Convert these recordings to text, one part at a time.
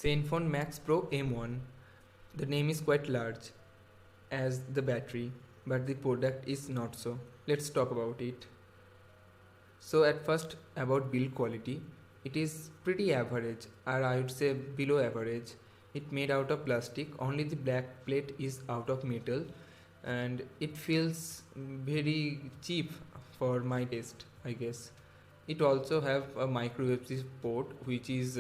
Zenfone Max Pro M1. The name is quite large as the battery, but the product is not so. Let's talk about it. So at first, about build quality, it is pretty average, or I would say below average. It made out of plastic, only the back plate is out of metal, and it feels very cheap for my taste, I guess. It also have a micro USB port, which is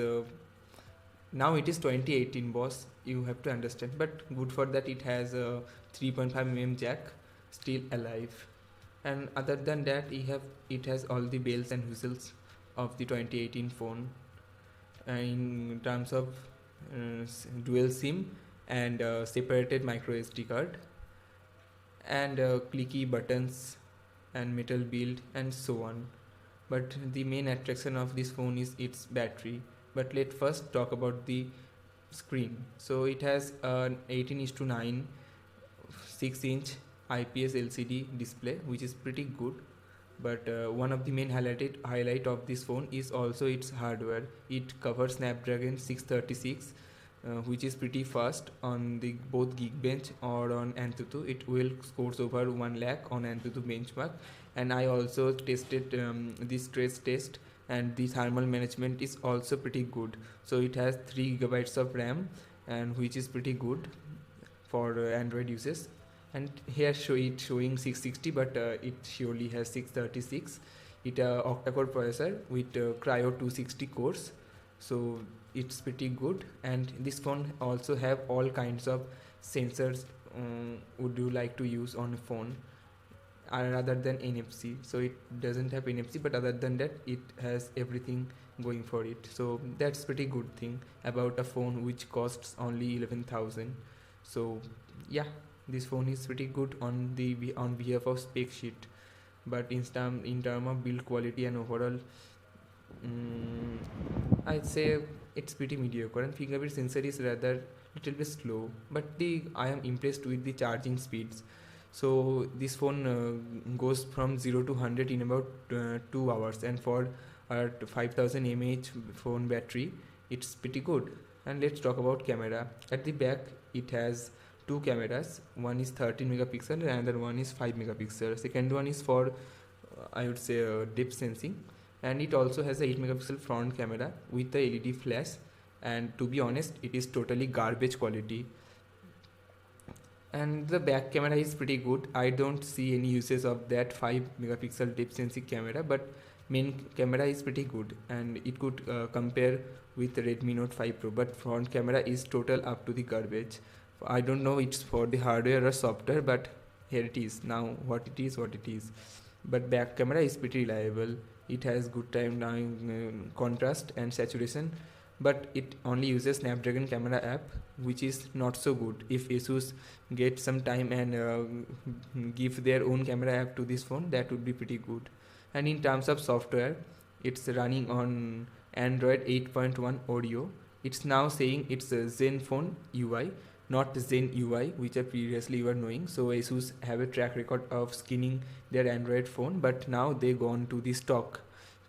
now it is 2018 boss, you have to understand, but good for that it has a 3.5 mm jack still alive. And other than that, it has all the bells and whistles of the 2018 phone in terms of dual sim and separated micro SD card and clicky buttons and metal build and so on. But the main attraction of this phone is its battery. But let's first talk about the screen. So it has an 18:9 6-inch IPS LCD display, which is pretty good. But one of the main highlight of this phone is also its hardware. It covers Snapdragon 636, which is pretty fast on the both Geekbench or on Antutu. It will scores over 1 lakh on Antutu benchmark, and I also tested the stress test, and the thermal management is also pretty good. So it has 3 gigabytes of RAM, and which is pretty good for Android uses. And here it showing 660, but it surely has 636. It octa-core processor with Cryo 260 cores, so it's pretty good. And this phone also have all kinds of sensors would you like to use on a phone rather than NFC. So it doesn't have NFC, but other than that it has everything going for it. So that's pretty good thing about a phone which costs only 11,000. So yeah, this phone is pretty good on behalf of spec sheet, but in term of build quality and overall, I'd say it's pretty mediocre. And fingerprint sensor is rather little bit slow, but I am impressed with the charging speeds. So this phone goes from 0 to 100 in about 2 hours, and for a 5000 mAh phone battery, it's pretty good. And let's talk about camera. At the back, it has 2 cameras. One is 13 megapixel and another one is 5 megapixel. Second one is for I would say depth sensing, and it also has a 8 megapixel front camera with the LED flash. And to be honest, it is totally garbage quality. And the back camera is pretty good. I don't see any uses of that 5 megapixel depth sensing camera, but main camera is pretty good, and it could compare with the Redmi Note 5 Pro, but front camera is total up to the garbage. I don't know it's for the hardware or software, but here it is. Now what it is. But back camera is pretty reliable. It has good time contrast and saturation, but it only uses Snapdragon camera app, which is not so good. If ASUS get some time and give their own camera app to this phone, that would be pretty good. And in terms of software, it's running on Android 8.1 Oreo. It's now saying it's a Zenfone UI, not Zen UI, which I previously were knowing. So ASUS have a track record of skinning their Android phone, but now they gone to the stock,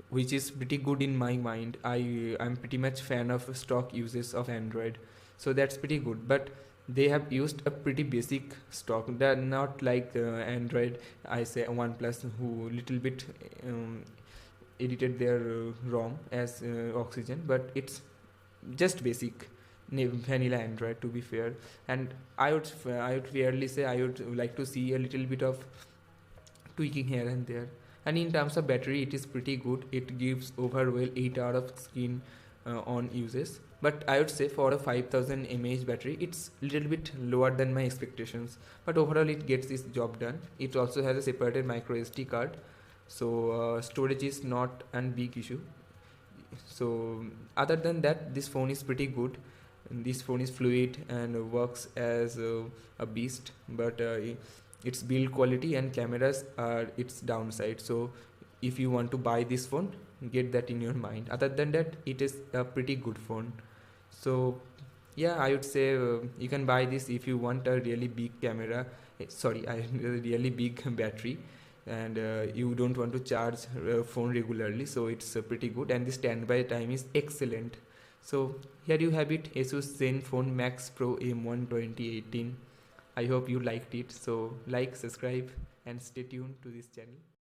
which is pretty good in my mind. I'm pretty much fan of stock uses of Android, so that's pretty good. But they have used a pretty basic stock. They're not like Android, I say OnePlus, who little bit edited their ROM as Oxygen, but it's just basic vanilla Android, to be fair. And I would fairly say I would like to see a little bit of tweaking here and there. And in terms of battery, it is pretty good. It gives over 8 hours of screen on uses, but I would say for a 5000 mAh battery, it's a little bit lower than my expectations, but overall it gets this job done. It also has a separated micro SD card, so storage is not a big issue. So other than that, this phone is pretty good. This phone is fluid and works as a beast, but its build quality and cameras are its downside. So if you want to buy this phone, get that in your mind. Other than that, it is a pretty good phone. So yeah, I would say you can buy this if you want a really big camera, a really big battery, and you don't want to charge phone regularly. So it's pretty good, and the standby time is excellent. So here you have it, ASUS Zenfone Max Pro M1 2018. I hope you liked it. So like, subscribe and stay tuned to this channel.